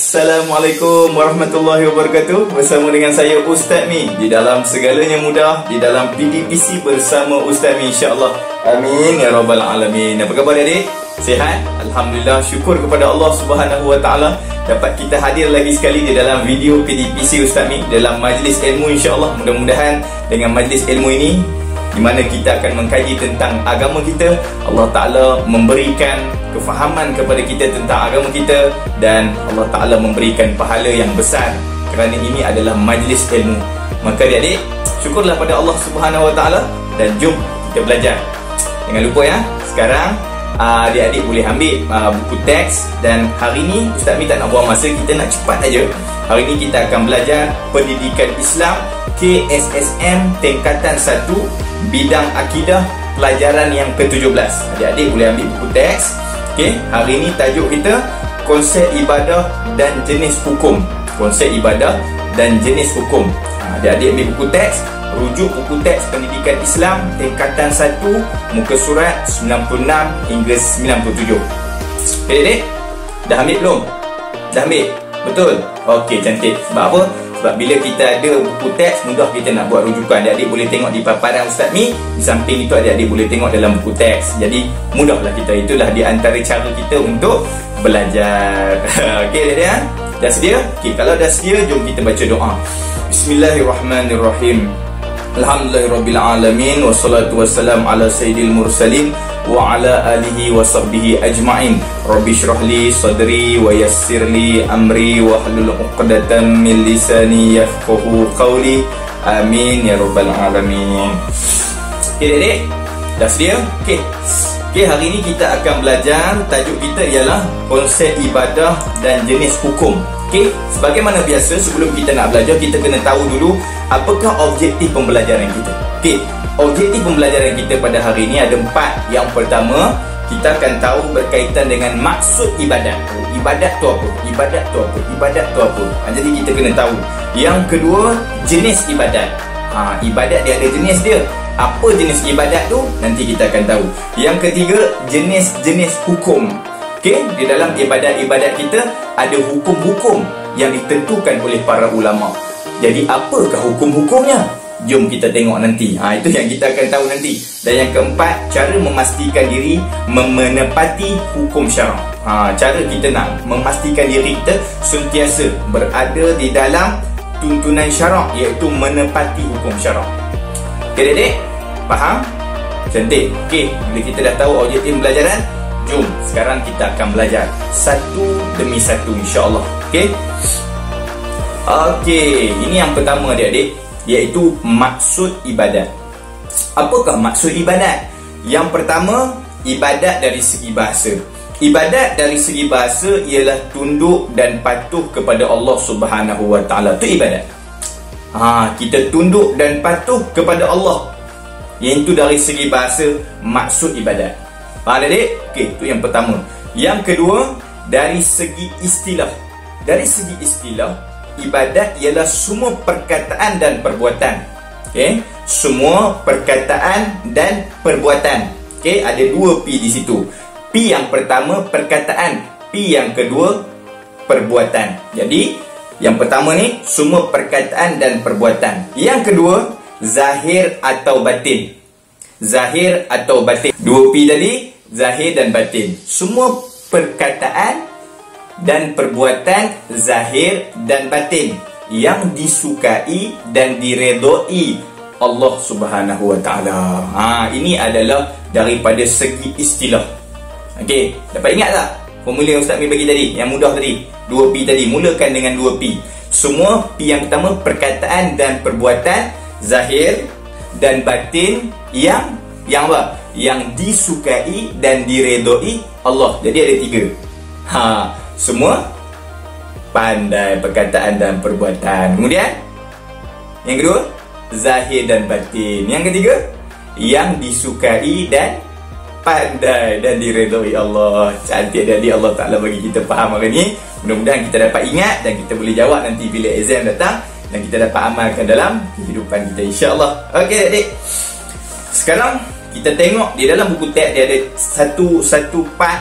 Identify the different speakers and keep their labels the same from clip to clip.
Speaker 1: Assalamualaikum warahmatullahi wabarakatuh. Bersama dengan saya Ustaz Mi di dalam segalanya mudah, di dalam PDPC bersama Ustaz Mi, insya-Allah. Amin ya rabbal alamin. Apa khabar adik? Sihat? Alhamdulillah, syukur kepada Allah Subhanahu wa taala dapat kita hadir lagi sekali di dalam video PDPC Ustaz Mi dalam majlis ilmu, insya-Allah. Mudah-mudahan dengan majlis ilmu ini di mana kita akan mengkaji tentang agama kita, Allah Ta'ala memberikan kefahaman kepada kita tentang agama kita, dan Allah Ta'ala memberikan pahala yang besar kerana ini adalah majlis ilmu. Maka adik-adik, syukurlah pada Allah Subhanahu Wa Ta'ala dan jom kita belajar. Jangan lupa ya, sekarang adik-adik boleh ambil buku teks, dan hari ni Ustaz Mi tak nak buang masa, kita nak cepat aja. Hari ni kita akan belajar pendidikan Islam KSSM tingkatan 1 bidang akidah pelajaran yang ke-17. Adik-adik boleh ambil buku teks. Okey, hari ini tajuk kita konsep ibadah dan jenis hukum. Konsep ibadah dan jenis hukum. Adik-adik ambil buku teks, rujuk buku teks pendidikan Islam tingkatan 1 muka surat 96 hingga 97. Okey adik, dah ambil belum? Dah ambil? Betul? Okey, cantik. Sebab apa? Sebab bila kita ada buku teks, mudah kita nak buat rujukan. Adik-adik boleh tengok di paparan Ustaz Mi. Di samping itu adik-adik boleh tengok dalam buku teks. Jadi mudahlah kita. Itulah di antara cara kita untuk belajar. Okey adik-adik, dah sedia? Okey, kalau dah sedia, jom kita baca doa. Bismillahirrahmanirrahim. Alhamdulillahirrabbilalamin. Wassalatu wassalam ala sayyidil mursalin wa ala alihi wa sahbihi ajma'in. Rabbi syrahli sadri wa yassirli amri wa hlul uqdatan min lisani yafqahu qawli. Amin ya rabbal alamin. Okay adik, dah sedia? Okay, hari ini kita akan belajar, tajuk kita ialah konsep ibadah dan jenis hukum. Okay, sebagaimana biasa sebelum kita nak belajar, kita kena tahu dulu apakah objektif pembelajaran kita. Okay, objektif pembelajaran kita pada hari ini ada 4. Yang pertama, kita akan tahu berkaitan dengan maksud ibadat. Ibadat tu apa? Ibadat tu apa? Ibadat tu apa? Jadi kita kena tahu. Yang kedua, jenis ibadat. Ibadat dia ada jenis dia. Apa jenis ibadat tu? Nanti kita akan tahu. Yang ketiga, jenis-jenis hukum. Okey, di dalam ibadat-ibadat kita ada hukum-hukum yang ditentukan oleh para ulama. Jadi apakah hukum-hukumnya? Jom kita tengok nanti. Itu yang kita akan tahu nanti. Dan yang keempat, cara memastikan diri menepati hukum syarak. Cara kita nak memastikan diri kita sentiasa berada di dalam tuntunan syarak, iaitu menepati hukum syarak. Okey adik, faham? Cantik. Okey, bila kita dah tahu objektif pembelajaran, jom sekarang kita akan belajar satu demi satu, insya-Allah. Okey. Okey, ini yang pertama adik-adik, iaitu maksud ibadat. Apakah maksud ibadat? Yang pertama, ibadat dari segi bahasa. Ibadat dari segi bahasa ialah tunduk dan patuh kepada Allah Subhanahu Wa Taala. Itu ibadat. Kita tunduk dan patuh kepada Allah. Yang itu dari segi bahasa, maksud ibadat. Faham adik? Okey, itu yang pertama. Yang kedua, dari segi istilah. Dari segi istilah, ibadat ialah semua perkataan dan perbuatan. Okey, semua perkataan dan perbuatan. Okey, ada 2 P di situ. P yang pertama perkataan, P yang kedua perbuatan. Jadi, yang pertama ni semua perkataan dan perbuatan. Yang kedua, zahir atau batin. Zahir atau batin. 2 P tadi, zahir dan batin. Semua perkataan dan perbuatan zahir dan batin yang disukai dan diredai Allah Subhanahu Wa Taala. Ini adalah daripada segi istilah. Okey, dapat ingat tak formula yang Ustaz Mi bagi tadi, yang mudah tadi, 2 P tadi, mulakan dengan 2 P. Semua P yang pertama perkataan dan perbuatan zahir dan batin yang apa? Yang disukai dan diredai Allah. Jadi ada 3. Semua pandai perkataan dan perbuatan. Kemudian yang kedua, zahir dan batin. Yang ketiga, yang disukai dan pandai dan diredai Allah. Cantik dari Allah Ta'ala bagi kita faham hari ni. Mudah-mudahan kita dapat ingat dan kita boleh jawab nanti bila exam datang, dan kita dapat amalkan dalam kehidupan kita, insya-Allah. Okey adik, sekarang kita tengok di dalam buku teks dia ada satu part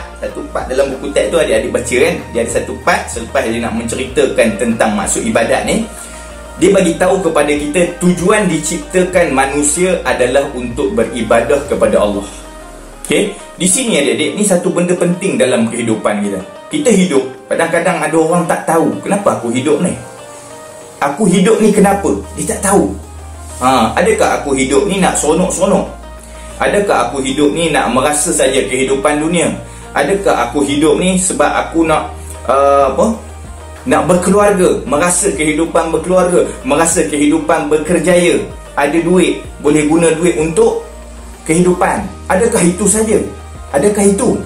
Speaker 1: dalam buku teks tu adik-adik baca kan. Dia ada satu part selepas dia nak menceritakan tentang maksud ibadat ni. Dia bagi tahu kepada kita tujuan diciptakan manusia adalah untuk beribadah kepada Allah. Okey, di sini adik-adik, ni satu benda penting dalam kehidupan kita. Kita hidup, kadang-kadang ada orang tak tahu kenapa aku hidup ni. Aku hidup ni kenapa? Dia tak tahu. Adakah aku hidup ni nak seronok-seronok? Adakah aku hidup ni nak merasa saja kehidupan dunia? Adakah aku hidup ni sebab aku nak nak berkeluarga, merasa kehidupan berkeluarga, merasa kehidupan berkerjaya, ada duit, boleh guna duit untuk kehidupan. Adakah itu saja? Adakah itu?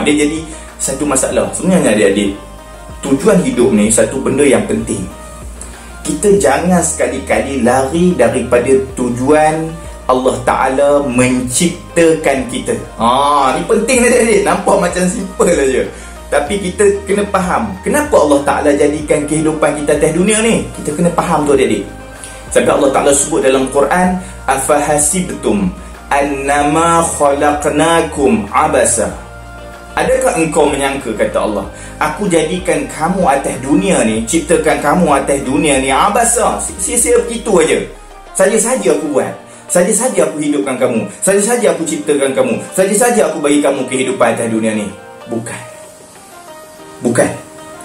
Speaker 1: Dia jadi satu masalah. Sebenarnya adik-adik, tujuan hidup ni satu benda yang penting. Kita jangan sekali-kali lari daripada tujuan Allah Ta'ala menciptakan kita. Ni penting adik-adik. Nampak macam simple saja, tapi kita kena faham kenapa Allah Ta'ala jadikan kehidupan kita atas dunia ni. Kita kena faham tu adik-adik. Sebab Allah Ta'ala sebut dalam Quran, afahasibtum annama khalaqnakum abasa. Adakah engkau menyangka, kata Allah, aku jadikan kamu atas dunia ni, ciptakan kamu atas dunia ni abasa, sia-sia begitu aja. Saja-saja aku buat, saja-saja aku hidupkan kamu, saja-saja aku ciptakan kamu, saja-saja aku bagi kamu kehidupan atas dunia ni. Bukan.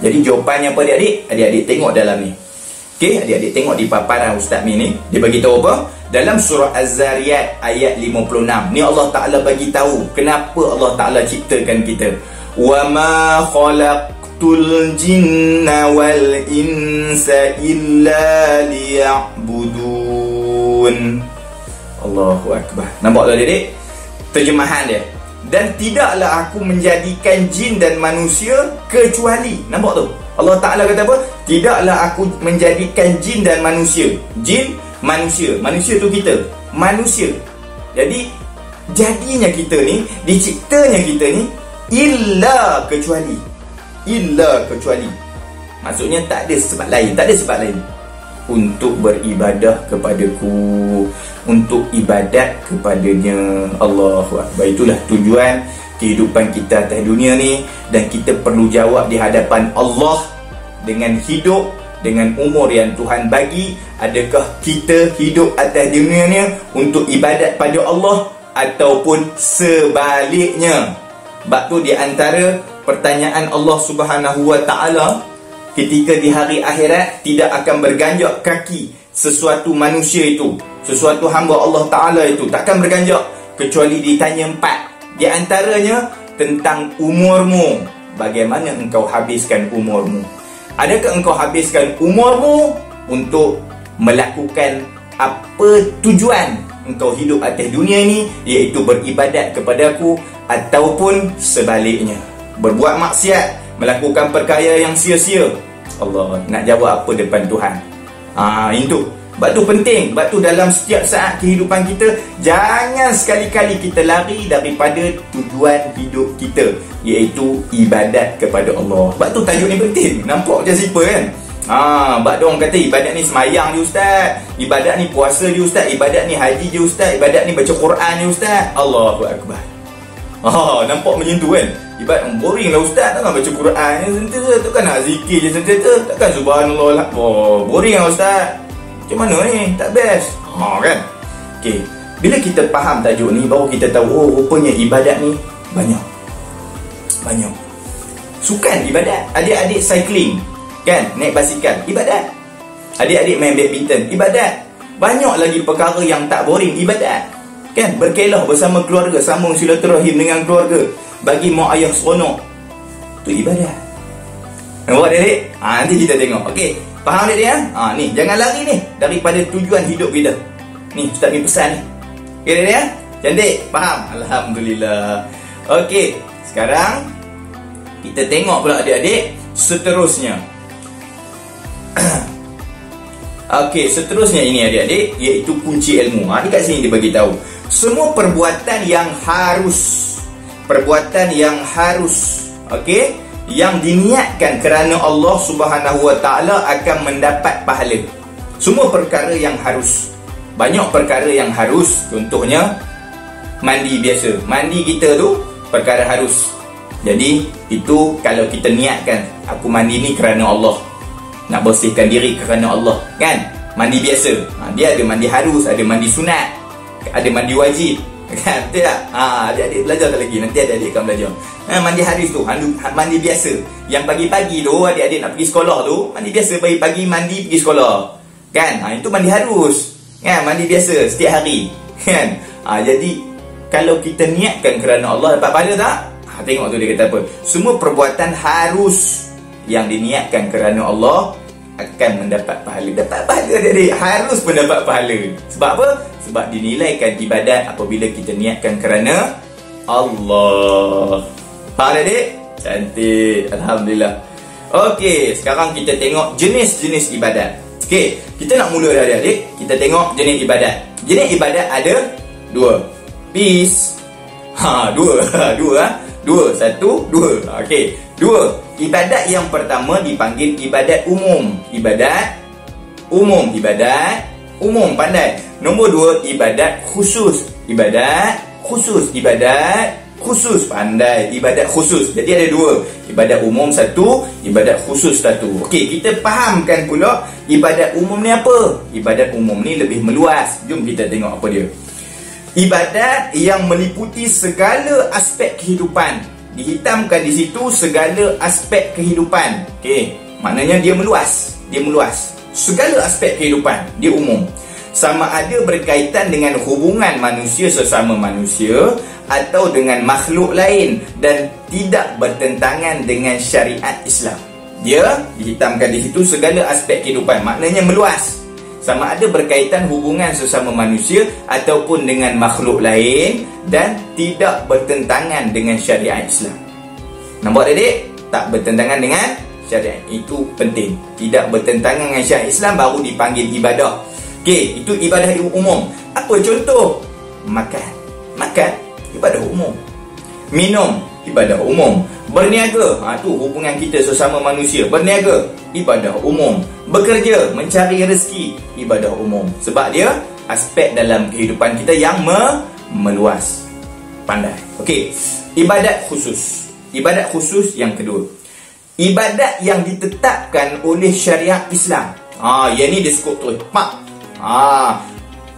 Speaker 1: Jadi jawapannya apa adik-adik? Adik-adik tengok dalam ni. Okey, adik-adik tengok di paparan Ustaz Min ni. Dia bagi tahu apa? Dalam surah Az-Zariyat ayat 56. Ni Allah Ta'ala bagi tahu kenapa Allah Ta'ala ciptakan kita. Wa ma khalaqtul jinna wal insa illa liya'budun. Allahu Akbar. Nampak tak adik-adik? Terjemahan dia. Dan tidaklah aku menjadikan jin dan manusia kecuali. Nampak tu? Allah Ta'ala kata apa? Tidaklah aku menjadikan jin dan manusia. Jin, manusia. Manusia tu kita. Manusia. Jadi, jadinya kita ni, diciptanya kita ni, illa kecuali. Illa kecuali. Maksudnya tak ada sebab lain. Tak ada sebab lain. Untuk beribadah kepadaku, untuk ibadat kepadanya. Allahu Akbar. Itulah tujuan kehidupan kita atas dunia ni. Dan kita perlu jawab di hadapan Allah dengan hidup, dengan umur yang Tuhan bagi. Adakah kita hidup atas dunia ni untuk ibadat pada Allah ataupun sebaliknya? Sebab tu di antara pertanyaan Allah Subhanahu Wa Ta'ala ketika di hari akhirat, tidak akan berganjak kaki sesuatu manusia itu, sesuatu hamba Allah Ta'ala itu, takkan berganjak kecuali ditanya 4. Di antaranya tentang umurmu. Bagaimana engkau habiskan umurmu? Adakah engkau habiskan umurmu untuk melakukan apa tujuan engkau hidup atas dunia ini, iaitu beribadat kepadaku, ataupun sebaliknya, berbuat maksiat, melakukan perkara yang sia-sia? Allah nak jawab apa depan Tuhan? Itu. Sebab tu penting. Sebab tu dalam setiap saat kehidupan kita, jangan sekali-kali kita lari daripada tujuan hidup kita, iaitu ibadat kepada Allah. Sebab tu tajuk ni penting. Nampak macam simple kan? Sebab tu orang kata ibadat ni semayang je Ustaz, ibadat ni puasa je Ustaz, ibadat ni haji je Ustaz, ibadat ni baca Quran je Ustaz. Allahu Akbar. Nampak macam tu kan? Ibadat boring lah Ustaz, takkan baca Quran je sentiasa, takkan nak zikir je sentiasa, takkan subhanallah lah. Boring lah Ustaz. Macam mana ni? Tak best. Kan? Okay. Bila kita faham tajuk ni, baru kita tahu, rupanya ibadat ni banyak. Sukan ibadat. Adik-adik cycling, kan? Naik basikal, ibadat. Adik-adik main badminton, ibadat. Banyak lagi perkara yang tak boring, ibadat. Kan? Berkelah bersama keluarga, sambung silaturahim dengan keluarga, bagi mak ayah seronok, tu ibadat. Nampak adik-adik? Nanti kita tengok. Okey, faham adik-adik ya? Ni, jangan lari ni daripada tujuan hidup kita. Ni, Ustaz ni pesan ni. Okey adik-adik ya? Cantik? Faham? Alhamdulillah. Okey, sekarang kita tengok pula adik-adik seterusnya. Okey, seterusnya ini adik-adik, iaitu kunci ilmu. Ni kat sini dia bagi tahu. Semua perbuatan yang harus, okey, yang diniatkan kerana Allah Subhanahu Wa Ta'ala akan mendapat pahala. Semua perkara yang harus. Banyak perkara yang harus. Contohnya mandi biasa. Mandi kita tu perkara harus. Jadi itu kalau kita niatkan, aku mandi ni kerana Allah, nak bersihkan diri kerana Allah, kan? Mandi biasa. Dia ada mandi harus, ada mandi sunat, ada mandi wajib, kan? Betul tak? Adik-adik belajar tak lagi? Nanti adik-adik akan belajar. Mandi harus tu, mandi biasa. Yang pagi-pagi tu adik-adik nak pergi sekolah tu, mandi biasa, pagi-pagi mandi pergi sekolah, kan? Itu mandi harus, kan? Mandi biasa setiap hari, kan? Jadi kalau kita niatkan kerana Allah, dapat pahala tak? Tengok tu dia kata apa? Semua perbuatan harus yang diniatkan kerana Allah akan mendapat pahala. Dapat pahala adik-adik. Harus pun dapat pahala. Sebab apa? Sebab dinilaikan ibadat apabila kita niatkan kerana Allah. Faham adik? Cantik. Alhamdulillah. Okey, sekarang kita tengok jenis-jenis ibadat. Okey, kita nak mula dah adik-adik. Kita tengok jenis ibadat. Jenis ibadat ada dua. Peace. Dua. Satu, dua. Okey. Dua. Ibadat yang pertama dipanggil ibadat umum. Ibadat umum. Ibadat umum. Pandai. Nombor dua, ibadat khusus. Ibadat khusus. Ibadat khusus. Pandai. Ibadat khusus. Jadi ada dua. Ibadat umum satu, ibadat khusus satu. Okey, kita fahamkan pula ibadat umum ni apa? Ibadat umum ni lebih meluas. Jom kita tengok apa dia. Ibadat yang meliputi segala aspek kehidupan. Dihitamkan di situ segala aspek kehidupan. Okey, maknanya dia meluas. Dia meluas. Segala aspek kehidupan, dia umum. Sama ada berkaitan dengan hubungan manusia sesama manusia atau dengan makhluk lain dan tidak bertentangan dengan syariat Islam. Dia dihitamkan di situ segala aspek kehidupan, maknanya meluas. Sama ada berkaitan hubungan sesama manusia ataupun dengan makhluk lain dan tidak bertentangan dengan syariat Islam. Nampak adik? Tak bertentangan dengan syariat. Itu penting. Tidak bertentangan dengan syariat Islam baru dipanggil ibadah. Okey, itu ibadah umum. Apa contoh? Makan. Makan, ibadah umum. Minum, ibadah umum. Berniaga, tu hubungan kita sesama manusia. Berniaga, ibadah umum. Bekerja, mencari rezeki, ibadah umum. Sebab dia aspek dalam kehidupan kita yang meluas. Pandai. Okey, ibadat khusus. Ibadat khusus yang kedua, ibadat yang ditetapkan oleh syariat Islam. Yang ni dia skop tu.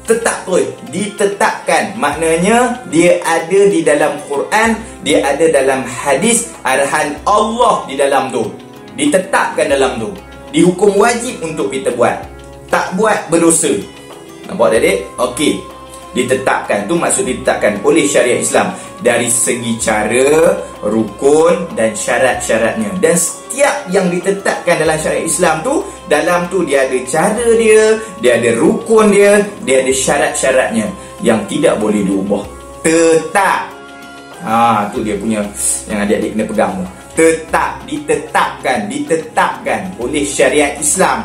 Speaker 1: Tetap tu, ditetapkan. Maknanya dia ada di dalam Quran, dia ada dalam hadis, arahan Allah di dalam tu. Ditetapkan dalam tu. Dihukum wajib untuk kita buat. Tak buat berdosa. Nampak tak adik? Okey. Ditetapkan. Tu maksud ditetapkan oleh syariat Islam. Dari segi cara, rukun dan syarat-syaratnya. Dan setiap yang ditetapkan dalam syariat Islam tu, dalam tu dia ada cara dia ada rukun dia ada syarat-syaratnya yang tidak boleh diubah. Tetap. Tu dia punya yang adik-adik kena pegang tu. Tetap, ditetapkan oleh syariat Islam.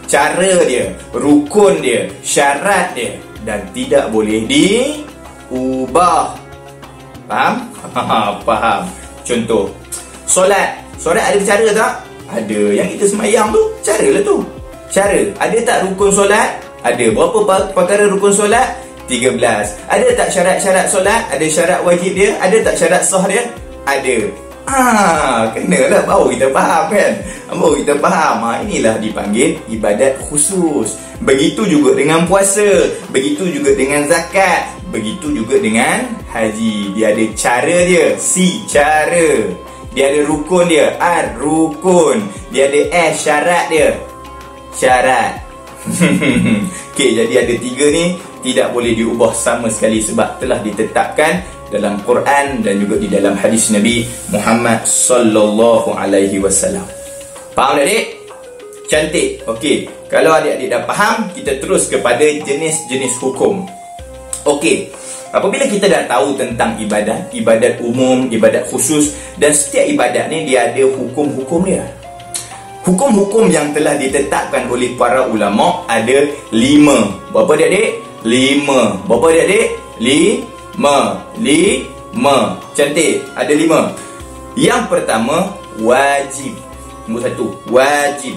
Speaker 1: Cara dia, rukun dia, syarat dia dan tidak boleh diubah. Faham? Faham. Contoh, solat ada cara tak? Ada. Yang kita semayang tu, cara lah tu. Cara. Ada tak rukun solat? Ada. Berapa perkara rukun solat? 13. Ada tak syarat-syarat solat? Ada syarat wajib dia? Ada tak syarat sah dia? Ada. Kenalah baru kita faham kan? Baru kita faham. Inilah dipanggil ibadat khusus. Begitu juga dengan puasa, begitu juga dengan zakat, begitu juga dengan haji. Dia ada cara dia, cara. Dia ada rukun dia, rukun. Dia ada syarat dia, syarat. Okey, jadi ada 3 ni tidak boleh diubah sama sekali sebab telah ditetapkan dalam Quran dan juga di dalam hadis Nabi Muhammad sallallahu alaihi wasallam. Faham tak adik? Cantik. Okey, kalau adik-adik dah faham, kita terus kepada jenis-jenis hukum. Okey, apabila kita dah tahu tentang ibadat umum, ibadat khusus, dan setiap ibadat ni dia ada hukum-hukum dia. Hukum-hukum yang telah ditetapkan oleh para ulama ada 5. Berapa adik-adik? 5. Berapa adik-adik? 5. Cantik. Ada 5. Yang pertama, wajib. Nombor 1, wajib.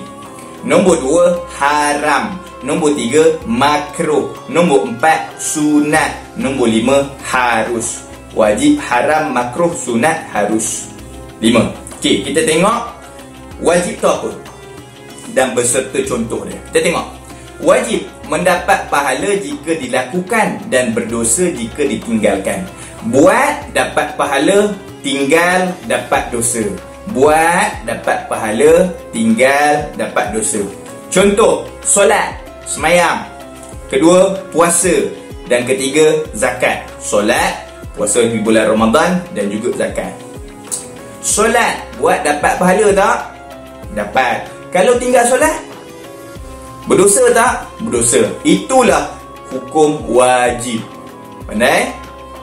Speaker 1: Nombor 2, haram. Nombor 3, makruh. Nombor 4, sunat. Nombor 5, harus. Wajib, haram, makruh, sunat, harus. 5. Okey, kita tengok wajib tu apa dan beserta contoh dia. Kita tengok. Wajib mendapat pahala jika dilakukan dan berdosa jika ditinggalkan. Buat dapat pahala, tinggal dapat dosa. Buat dapat pahala, tinggal dapat dosa. Contoh, solat, semayang. Kedua, puasa. Dan ketiga, zakat. Solat, puasa di bulan Ramadan dan juga zakat. Solat, buat dapat pahala tak? Dapat. Kalau tinggal solat, berdosa tak? Berdosa. Itulah hukum wajib. Pandai?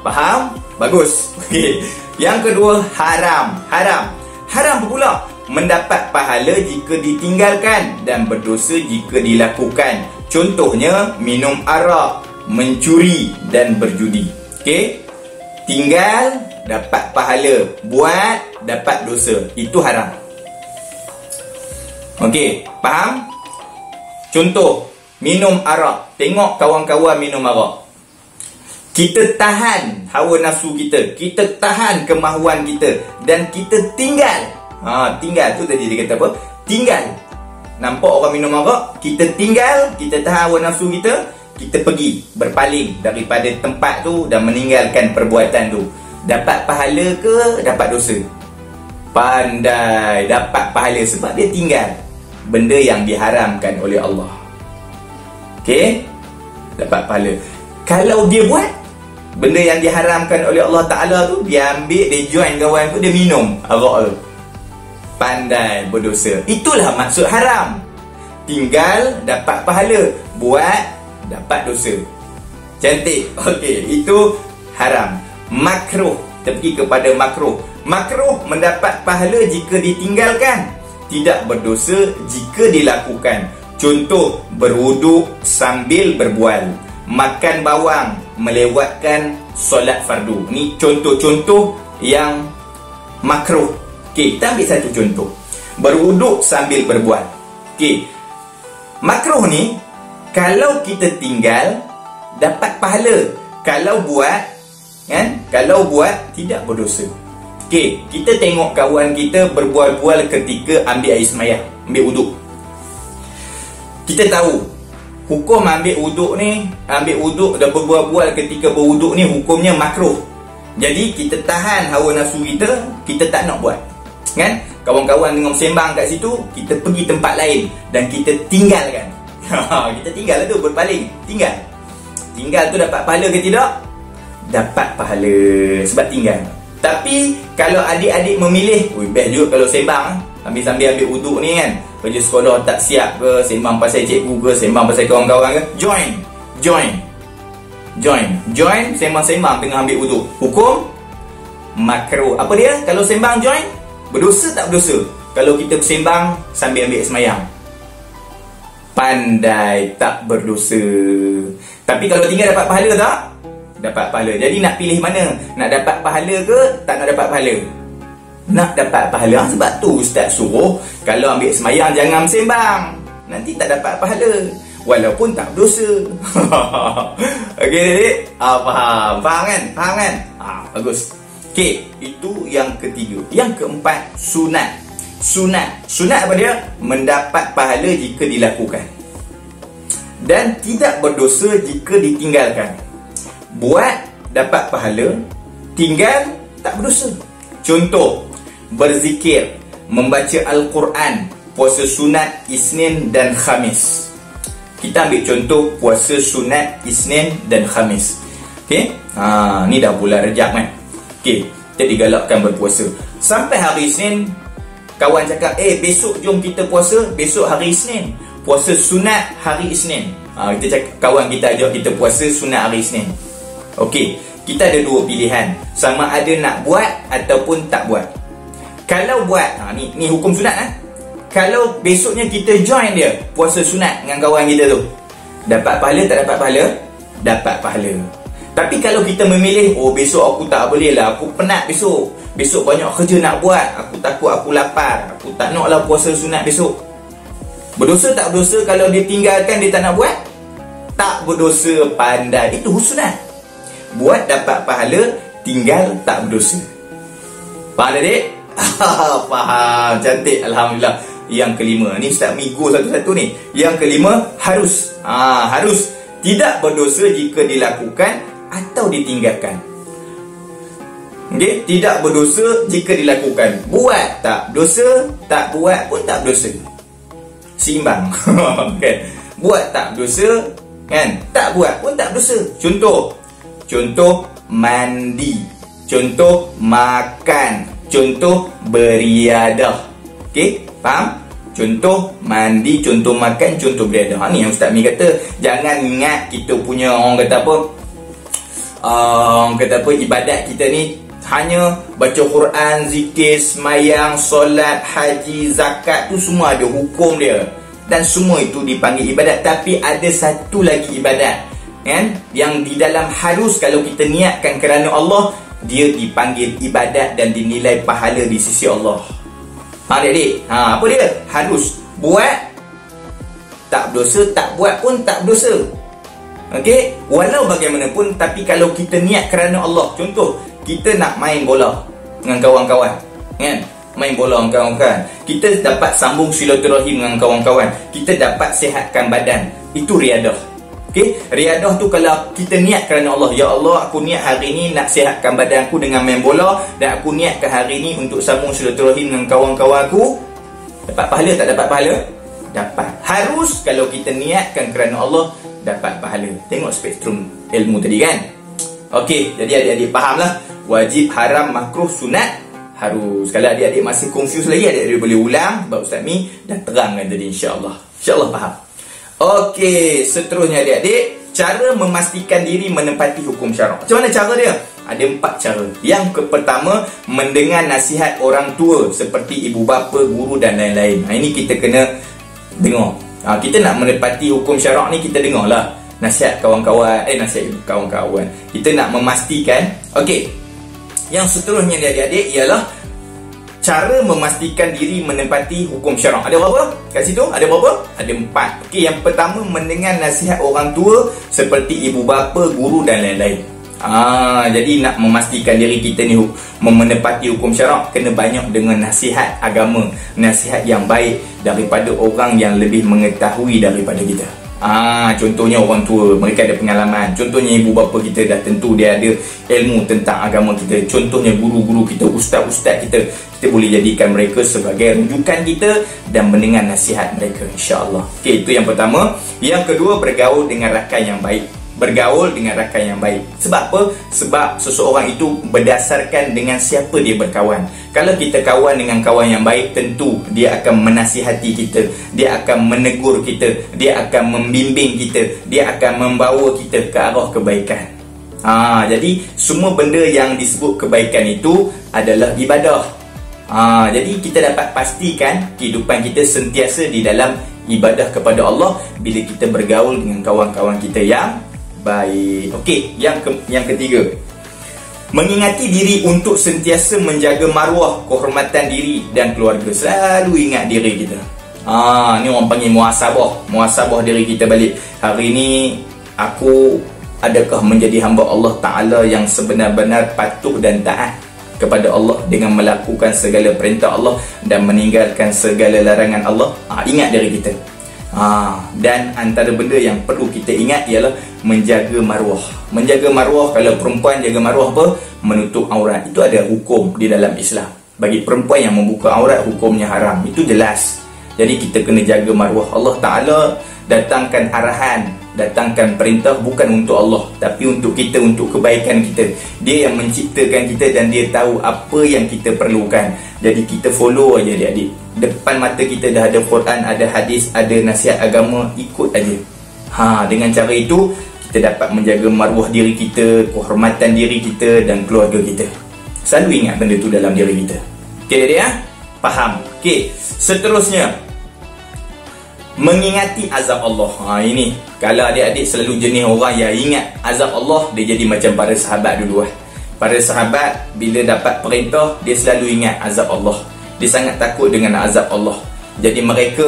Speaker 1: Faham? Bagus. Okey. Yang kedua, haram. Haram pula mendapat pahala jika ditinggalkan dan berdosa jika dilakukan. Contohnya, minum arak, mencuri dan berjudi. Okey? Tinggal dapat pahala, buat dapat dosa. Itu haram. Okey, faham? Contoh, minum arak. Tengok kawan-kawan minum arak. Kita tahan hawa nafsu kita, kita tahan kemahuan kita dan kita tinggal. Tinggal tu tadi dia kata apa? Tinggal. Nampak orang minum arak, kita tinggal, kita tahan hawa nafsu kita, kita pergi berpaling daripada tempat tu dan meninggalkan perbuatan tu. Dapat pahala ke dapat dosa? Pandai, dapat pahala sebab dia tinggal benda yang diharamkan oleh Allah. Okey? Dapat pahala. Kalau dia buat benda yang diharamkan oleh Allah Ta'ala tu, dia ambil, dia join kawan tu, dia minum arak tu, pandai, berdosa. Itulah maksud haram. Tinggal dapat pahala, buat dapat dosa. Cantik. Okey, itu haram. Makruh, kita pergi kepada makruh. Makruh mendapat pahala jika ditinggalkan, tidak berdosa jika dilakukan. Contoh, berwuduk sambil berbual, makan bawang, melewatkan solat fardu. Ni contoh-contoh yang makruh. Okey, kita ambil satu contoh. Berwuduk sambil berbual. Okey, makruh ni kalau kita tinggal dapat pahala, kalau buat kan, kalau buat tidak berdosa. Okey, kita tengok kawan kita berbual-bual ketika ambil air semayang, ambil wuduk. Kita tahu hukum ambil wuduk ni, ambil wuduk dan berbual-bual ketika berwuduk ni hukumnya makruh. Jadi kita tahan hawa nafsu kita, kita tak nak buat. Kan? Kawan-kawan tengok sembang kat situ, kita pergi tempat lain dan kita tinggalkan. Kita tinggal tu, berpaling, tinggal. Tinggal tu dapat pahala ke tidak? Dapat pahala sebab tinggal. Tapi kalau adik-adik memilih, best juga kalau sembang sambil ambil wuduk ni kan, kerja sekolah tak siap ke, sembang pasal cikgu ke, sembang pasal kawan-kawan ke, join, sembang-sembang tengah ambil wuduk. Hukum makruh. Apa dia? Kalau sembang join, berdosa tak berdosa? Kalau kita sembang sambil ambil semayang, pandai, tak berdosa. Tapi kalau tinggal dapat pahala tak? Dapat pahala. Jadi nak pilih mana? Nak dapat pahala ke tak nak dapat pahala? Nak dapat pahala. Sebab tu Ustaz suruh kalau ambil semayang jangan sembang, nanti tak dapat pahala walaupun tak berdosa. Okey adik? Faham kan? Bagus. Okey, itu yang ketiga. Yang keempat, sunat. Sunat apa dia? Mendapat pahala jika dilakukan dan tidak berdosa jika ditinggalkan. Buat dapat pahala, tinggal tak berdosa. Contoh, berzikir, membaca Al-Quran, puasa sunat Isnin dan Khamis. Kita ambil contoh puasa sunat Isnin dan Khamis. Okey? Ni dah bulan Rejab kan? Okey, kita digalakkan berpuasa. Sampai hari Isnin, kawan cakap, besok jom kita puasa, besok hari Isnin. Puasa sunat hari Isnin. Kita cakap, kawan kita ajak kita puasa sunat hari Isnin. Okey, kita ada dua pilihan, sama ada nak buat ataupun tak buat. Kalau buat, ni hukum sunat Kalau besoknya kita join dia puasa sunat dengan kawan kita tu, dapat pahala tak dapat pahala? Dapat pahala. Tapi kalau kita memilih, besok aku tak boleh lah, aku penat besok banyak kerja nak buat, aku takut aku lapar, aku tak nak lah puasa sunat besok, Berdosa tak berdosa kalau dia tinggalkan, dia tak nak buat? Tak berdosa pandai. Itu husnah. Buat dapat pahala, tinggal tak berdosa. Faham adik? Faham. Cantik. Alhamdulillah. Yang kelima. Ni Ustaz Migo satu-satu ni. Yang kelima, harus. Harus. Tidak berdosa jika dilakukan atau ditinggalkan. Okay? Tidak berdosa jika dilakukan. Buat tak berdosa, tak buat pun tak berdosa. Seimbang. Kan? Buat tak berdosa, kan? Tak buat pun tak berdosa. Contoh mandi, contoh makan, contoh beriadah. Okey, faham? Contoh mandi, contoh makan, contoh beriadah. Ni yang Ustaz Mi kata, jangan ingat kita punya orang kata apa, ibadat kita ni hanya baca Quran, zikir, semayang, solat, haji, zakat, tu semua ada hukum dia. Dan semua itu dipanggil ibadat. Tapi ada satu lagi ibadat, kan? Yang di dalam harus, kalau kita niatkan kerana Allah, dia dipanggil ibadat dan dinilai pahala di sisi Allah. Faham adik? Apa dia? Harus. Buat tak berdosa, tak buat pun tak berdosa. Okey? Walau bagaimanapun, tapi kalau kita niat kerana Allah. Contoh, kita nak main bola dengan kawan-kawan, kan? Main bola dengan kawan-kawan, kita dapat sambung silaturahim dengan kawan-kawan, kita dapat sihatkan badan. Itu riadah. Okey, riadah tu kalau kita niat kerana Allah. Ya Allah, aku niat hari ni nak sihatkan badan aku dengan main bola, dan aku niatkan hari ni untuk sambung silaturahim dengan kawan-kawan aku. Dapat pahala tak dapat pahala? Dapat. Harus kalau kita niatkan kerana Allah, dapat pahala. Tengok spektrum ilmu tadi, kan? Okey, jadi adik-adik fahamlah. Wajib, haram, makruh, sunat, harus. Kalau adik-adik masih confused lagi, adik-adik boleh ulang. Sebab Ustaz Mi dah terangkan tadi, insya-Allah. Insya-Allah faham. Okey, seterusnya adik-adik, cara memastikan diri menepati hukum syarak. Macam mana cara dia? Ada 4 cara. Yang pertama, mendengar nasihat orang tua seperti ibu bapa, guru dan lain-lain. Ini kita kena dengar. Kita nak menepati hukum syarak ni, kita dengarlah nasihat kawan-kawan. Nasihat kawan-kawan. Kita nak memastikan. Okey, yang seterusnya adik-adik ialah cara memastikan diri menepati hukum syarak. Ada berapa? Kat situ ada berapa? Ada 4. Okey, yang pertama, mendengar nasihat orang tua seperti ibu bapa, guru dan lain-lain. Jadi nak memastikan diri kita ni menepati hukum syarak, kena banyak dengan nasihat agama, nasihat yang baik daripada orang yang lebih mengetahui daripada kita. Contohnya orang tua, mereka ada pengalaman. Contohnya ibu bapa kita, dah tentu dia ada ilmu tentang agama kita. Contohnya guru-guru kita, ustaz-ustaz kita, kita boleh jadikan mereka sebagai rujukan kita dan mendengar nasihat mereka, insya-Allah. Okey, itu yang pertama. Yang kedua, bergaul dengan rakan yang baik. Bergaul dengan rakan yang baik. Sebab apa? Sebab seseorang itu berdasarkan dengan siapa dia berkawan. Kalau kita kawan dengan kawan yang baik, tentu dia akan menasihati kita, dia akan menegur kita, dia akan membimbing kita, dia akan membawa kita ke arah kebaikan. Jadi semua benda yang disebut kebaikan itu adalah ibadah. Jadi kita dapat pastikan kehidupan kita sentiasa di dalam ibadah kepada Allah bila kita bergaul dengan kawan-kawan kita yang baik. Okey, yang ketiga, mengingati diri untuk sentiasa menjaga maruah, kehormatan diri dan keluarga. Selalu ingat diri kita. Ni orang panggil muhasabah. Muhasabah diri kita balik. Hari ni aku adakah menjadi hamba Allah Ta'ala yang sebenar-benar patuh dan taat kepada Allah dengan melakukan segala perintah Allah dan meninggalkan segala larangan Allah? Ingat diri kita. Dan antara benda yang perlu kita ingat ialah menjaga maruah. Menjaga maruah, kalau perempuan jaga maruah apa? Menutup aurat. Itu ada hukum di dalam Islam. Bagi perempuan yang membuka aurat, hukumnya haram. Itu jelas. Jadi kita kena jaga maruah. Allah Ta'ala datangkan arahan, datangkan perintah bukan untuk Allah, tapi untuk kita, untuk kebaikan kita. Dia yang menciptakan kita dan dia tahu apa yang kita perlukan. Jadi kita follow aja adik-adik. Depan mata kita dah ada Quran, ada hadis, ada nasihat agama, ikut aja. Dengan cara itu kita dapat menjaga maruah diri kita, kehormatan diri kita dan keluarga kita. Selalu ingat benda tu dalam diri kita. Okey adik ya? Faham? Okey, seterusnya, mengingati azab Allah. Ini kalau adik-adik selalu jenis orang yang ingat azab Allah, dia jadi macam para sahabat dulu. Para sahabat bila dapat perintah, dia selalu ingat azab Allah. Dia sangat takut dengan azab Allah. Jadi mereka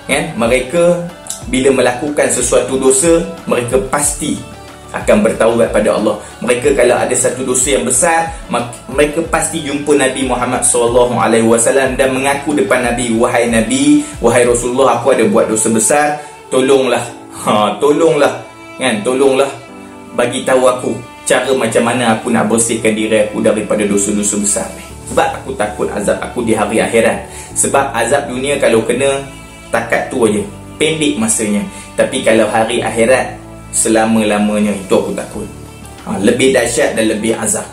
Speaker 1: kan, mereka bila melakukan sesuatu dosa, mereka pasti akan bertaubat pada Allah. Mereka kalau ada satu dosa yang besar, mereka pasti jumpa Nabi Muhammad SAW dan mengaku depan Nabi, wahai Nabi, wahai Rasulullah, aku ada buat dosa besar, tolonglah, tolonglah, kan, tolonglah bagi tahu aku cara macam mana aku nak bersihkan diri aku daripada dosa-dosa besar ni. Sebab aku takut azab aku di hari akhirat. Sebab azab dunia kalau kena takat tu aja, pendek masanya. Tapi kalau hari akhirat selama-lamanya, itu aku takut. Lebih dahsyat dan lebih azab.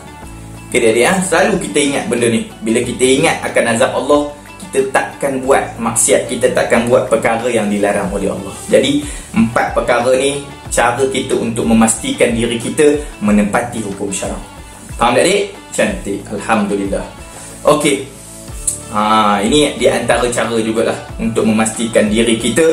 Speaker 1: Okay, dia selalu kita ingat benda ni. Bila kita ingat akan azab Allah, kita takkan buat maksiat, kita takkan buat perkara yang dilarang oleh Allah. Jadi 4 perkara ni cara kita untuk memastikan diri kita menepati hukum syarak. Faham tak, adik? Cantik, alhamdulillah. Okey. Ini di antara cara jugalah untuk memastikan diri kita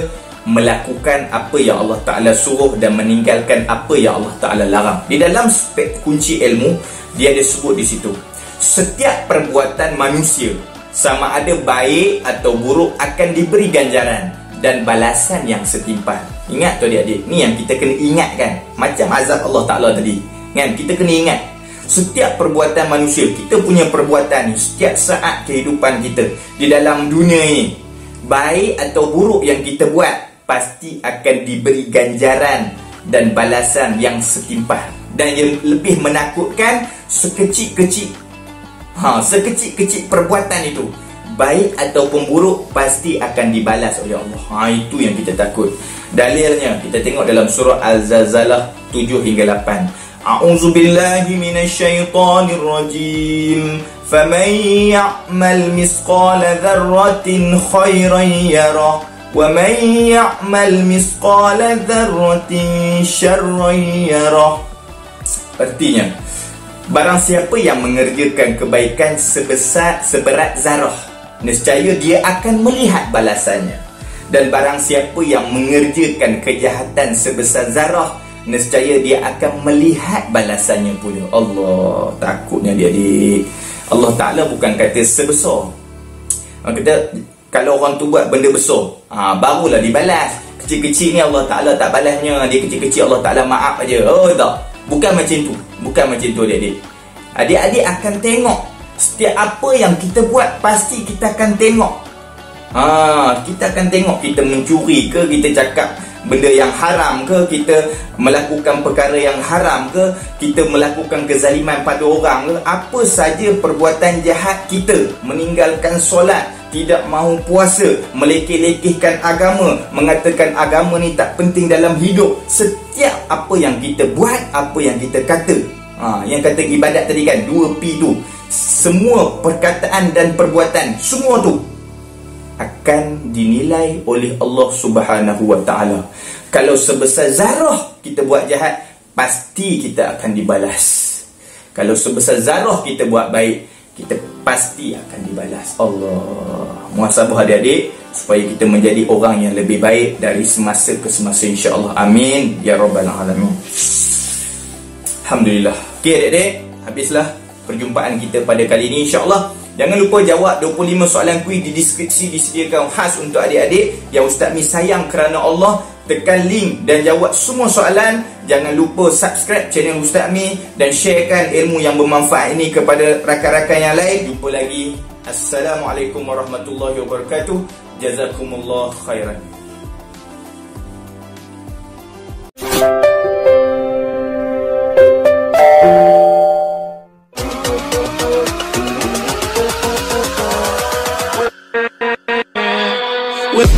Speaker 1: melakukan apa yang Allah Ta'ala suruh dan meninggalkan apa yang Allah Ta'ala larang. Di dalam spek kunci ilmu, dia ada sebut di situ, setiap perbuatan manusia, sama ada baik atau buruk, akan diberi ganjaran dan balasan yang setimpal. Ingat tu adik-adik, ni yang kita kena ingatkan. Macam azab Allah Ta'ala tadi, kan? Kita kena ingat setiap perbuatan manusia, kita punya perbuatan ni, setiap saat kehidupan kita di dalam dunia ni, baik atau buruk yang kita buat, pasti akan diberi ganjaran dan balasan yang setimpal. Dan yang lebih menakutkan, sekecil-kecil perbuatan itu, baik ataupun buruk, pasti akan dibalas oleh Allah. Itu yang kita takut. Dalilnya kita tengok dalam surah Al-Zalzalah 7 hingga 8. A'udzubillahi minasyaitonir rajim. Faman ya'mal misqala dzarratin khairan yarah wa man ya'mal misqala dzarratin syarran yarah. Artinya, barang siapa yang mengerjakan kebaikan seberat zarah, nescaya dia akan melihat balasannya. Dan barang siapa yang mengerjakan kejahatan sebesar zarah, nescaya dia akan melihat balasannya pula. Allah, takutnya dia-adik. Allah Ta'ala bukan kata sebesar. Kata kalau orang tu buat benda besar, barulah dibalas. Kecil-kecil ni Allah Ta'ala tak balasnya. Dia kecil-kecil Allah Ta'ala maaf aja. Oh tak, bukan macam tu. Bukan macam tu, adik-adik. Adik-adik akan tengok setiap apa yang kita buat, pasti kita akan tengok. Kita akan tengok, kita mencuri ke, kita cakap benda yang haram ke, kita melakukan perkara yang haram ke, kita melakukan kezaliman pada orang ke, apa saja perbuatan jahat kita, meninggalkan solat, tidak mahu puasa, melekeh-lekehkan agama, mengatakan agama ni tak penting dalam hidup. Setiap apa yang kita buat, apa yang kita kata, yang kata ibadat tadi kan, 2P tu, semua perkataan dan perbuatan, semua tu akan dinilai oleh Allah Subhanahu wa Ta'ala. Kalau sebesar zarah kita buat jahat, pasti kita akan dibalas. Kalau sebesar zarah kita buat baik, kita pasti akan dibalas. Allah, muhasabah adik-adik supaya kita menjadi orang yang lebih baik dari semasa ke semasa, insya-Allah. Amin ya rabbal alamin. Alhamdulillah. Okey adik-adik, habislah perjumpaan kita pada kali ini, insya-Allah. Jangan lupa jawab 25 soalan kuis di deskripsi, disediakan khas untuk adik-adik yang Ustaz Mi sayang kerana Allah. Tekan link dan jawab semua soalan. Jangan lupa subscribe channel Ustaz Mi dan sharekan ilmu yang bermanfaat ini kepada rakan-rakan yang lain. Jumpa lagi. Assalamualaikum warahmatullahi wabarakatuh. Jazakumullah khairan. With